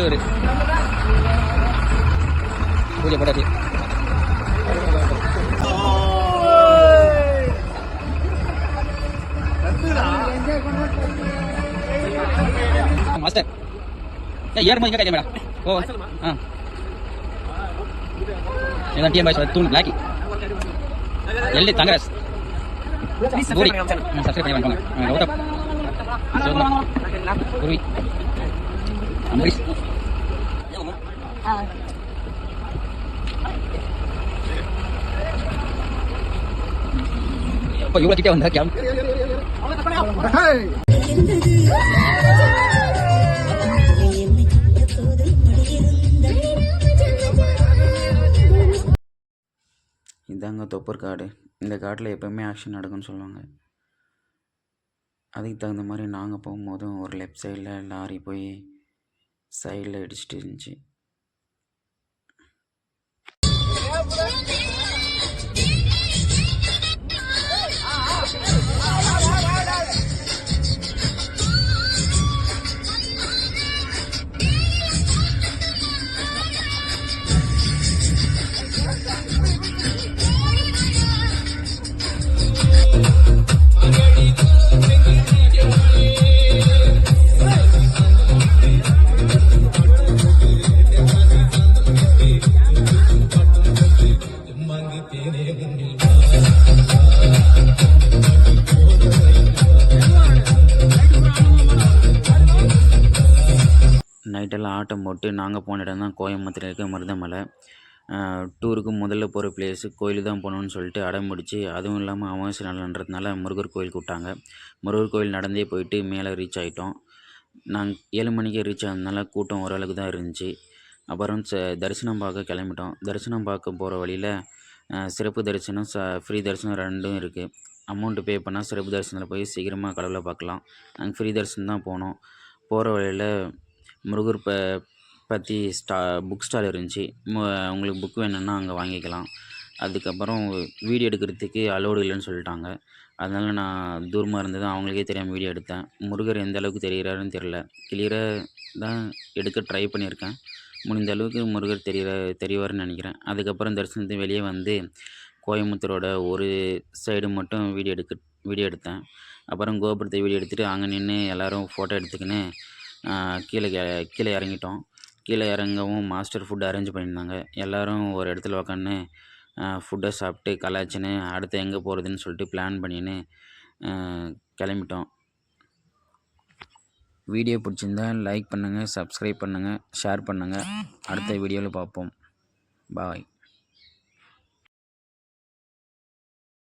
ஒரு பூஜை போட்டாச்சு. மாஸ்டர் ஏறும்போது எங்கே கையா மேடம்? ஓ ஆ இதான் டிஎம் பாய்ஸ் தூண் பிளாக்கி எல்லி தங்கராஜ் பூரி சப்ஸ்கிரைப் பண்ணி வாங்க. கௌதம் குருவி அம்பரீஷ் இப்போ இவ்வளோ கிட்டே வந்தா கேம் இதாங்க தொப்பர் காடு. இந்த காட்டில் எப்போவுமே ஆக்ஷன் நடக்கும்னு சொல்லுவாங்க. அதுக்கு தகுந்த மாதிரி நாங்கள் போகும்போதும் ஒரு லெஃப்ட் சைடில் லாரி போய் சைடில் இடிச்சிட்டு இருந்துச்சு. நைட்டெல்லாம் ஆட்டம் போட்டு நாங்கள் போன இடம் தான் கோயம்புத்தூர் இருக்க மருதமலை. டூருக்கு முதல்ல போகிற பிளேஸு கோயில் தான் போகணுன்னு சொல்லிட்டு அடம் முடிச்சு, அதுவும் இல்லாமல் அமாவாசை நாள்ன்றதுனால முருகர் கோயில் கூப்பிட்டாங்க. முருகர் கோயில் நடந்தே போயிட்டு மேலே ரீச் ஆகிட்டோம். நாங்கள் 7 மணிக்கே ரீச் ஆனதுனால கூட்டம் ஓரளவுக்கு தான் இருந்துச்சு. அப்புறம் தரிசனம் பார்க்க கிளம்பிட்டோம். தரிசனம் பார்க்க போகிற வழியில் சிறப்பு தரிசனம் ஃப்ரீ தரிசனம் ரெண்டும் இருக்குது. அமௌண்ட்டு பே பண்ணால் சிறப்பு தரிசனத்தில் போய் சீக்கிரமாக கடவுளை பார்க்கலாம். நாங்கள் ஃப்ரீ தரிசனம் தான் போனோம். போகிற வழியில் முருகர் பற்றி புக் ஸ்டால் இருந்துச்சு. உங்களுக்கு புக் வேணும்னா அங்கே வாங்கிக்கலாம். அதுக்கப்புறம் வீடியோ எடுக்கிறதுக்கு அலோடு இல்லைன்னு சொல்லிட்டாங்க. அதனால் நான் தூரமாக இருந்தது அவங்களுக்கே தெரியாமல் வீடியோ எடுத்தேன். முருகர் எந்த அளவுக்கு தெரிகிறாருன்னு தெரில. கிளியராக தான் எடுக்க ட்ரை பண்ணியிருக்கேன். முடிந்த அளவுக்கு முருகர் தெரிவார்னு நினைக்கிறேன். அதுக்கப்புறம் தரிசனத்துக்கு வெளியே வந்து கோயம்புத்தூரோட ஒரு சைடு மட்டும் வீடியோ எடுத்தேன். அப்புறம் கோபுரத்தை வீடியோ எடுத்துகிட்டு அங்கே நின்று எல்லோரும் ஃபோட்டோ எடுத்துக்கின்னு கீழே இறங்கிட்டோம். கீழே இறங்கவும் மாஸ்டர் ஃபுட் அரேஞ்ச் பண்ணியிருந்தாங்க. எல்லோரும் ஒரு இடத்துல உக்காந்து ஃபுட்டை சாப்பிட்டு கலாச்சின்னு அடுத்து எங்கே போகிறதுன்னு சொல்லிட்டு பிளான் பண்ணின்னு கிளம்பிட்டோம். வீடியோ பிடிச்சிருந்தா லைக் பண்ணுங்கள், சப்ஸ்கிரைப் பண்ணுங்கள், ஷேர் பண்ணுங்கள். அடுத்த வீடியோவில் பார்ப்போம். பாய்.